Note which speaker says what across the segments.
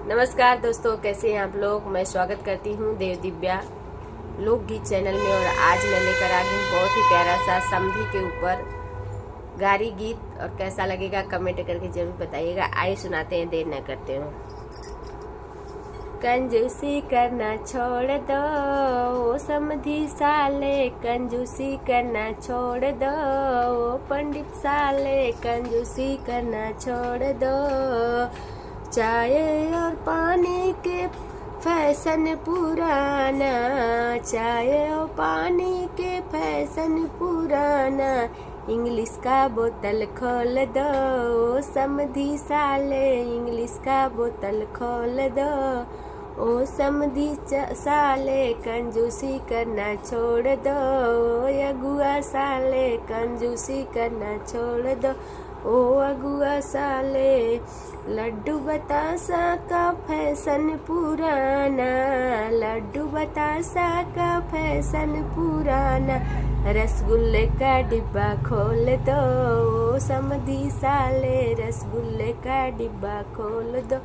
Speaker 1: नमस्कार दोस्तों, कैसे हैं आप लोग। मैं स्वागत करती हूं देव दिव्या लोकगीत चैनल में। और आज मैं लेकर आ गई बहुत ही प्यारा सा समधी के ऊपर गारी गीत। और कैसा लगेगा कमेंट करके जरूर बताइएगा। आइए सुनाते हैं, देर न करते हो। कंजूसी करना छोड़ दो ओ समधी साले, कंजूसी करना छोड़ दो ओ पंडित साले, कंजूसी करना छोड़ दो। चाय और पानी के फैशन पुराना, चाय और पानी के फैशन पुराना, इंग्लिश का बोतल खोल दो ओ समधी साले, इंग्लिश का बोतल खोल दो ओ समधी साले, कंजूसी करना छोड़ दो ओ अगुआ साले, कंजूसी करना छोड़ दो ओ अगुआ साले। लड्डू बतासा का फैशन पुराना, लड्डू बतासा का फैशन पुराना, रसगुल्ले का डिब्बा खोल दो ओ समधी साले, रसगुल्ले का डिब्बा खोल दो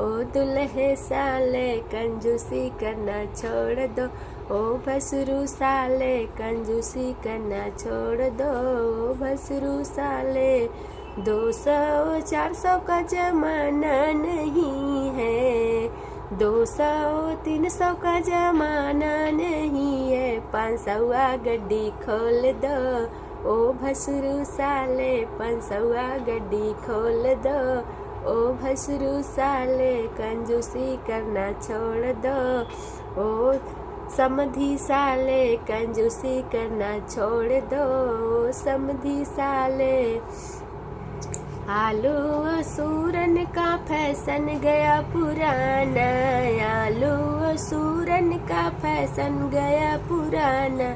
Speaker 1: ओ दुल्हे साले, कंजूसी करना छोड़ दो ओ भसरू साले, कंजूसी करना छोड़ दो ओ भसरू साले। 200-400 का जमाना नहीं है, 200-300 का जमाना नहीं है, 500 गड्डी खोल दो ओ भसरू साले, 500 गड्डी खोल दो ओ भसरू साले, कंजूसी करना छोड़ दो ओ समधी साले, कंजूसी करना छोड़ दो ओ समधी साले। आलू सूरन का फैशन गया पुराना, आलू सूरन का फैशन गया पुराना,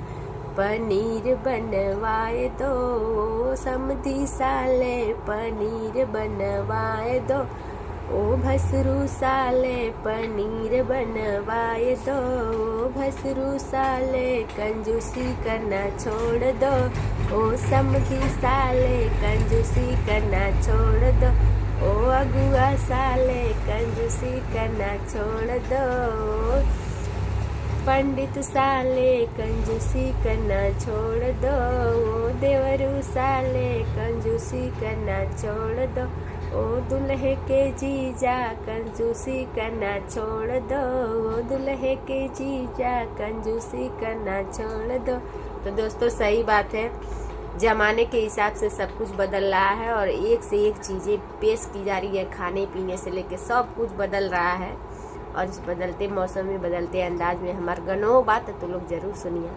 Speaker 1: पनीर बनवाए दो समधी साले, पनीर बनवाए दो ओ भसरू साले, पनीर बनवाए दो ओ भसरू साले, कंजूसी करना छोड़ दो ओ समधी साले, कंजूसी करना छोड़ दो ओ अगुआ साले, कंजूसी करना छोड़ दो पंडित साले, कंजूसी करना छोड़ दो ओ देवरू साले, कंजूसी करना छोड़ दो ओ दुल्हे के जीजा, कंजूसी करना छोड़ दो ओ दुल्हे के जीजा, कंजूसी करना छोड़ दो। तो दोस्तों सही बात है, जमाने के हिसाब से सब कुछ बदल रहा है और एक से एक चीज़ें पेश की जा रही है। खाने पीने से लेके सब कुछ बदल रहा है। और इस बदलते मौसम में, बदलते अंदाज में हमारे गनों बात है तो लोग जरूर सुनिए।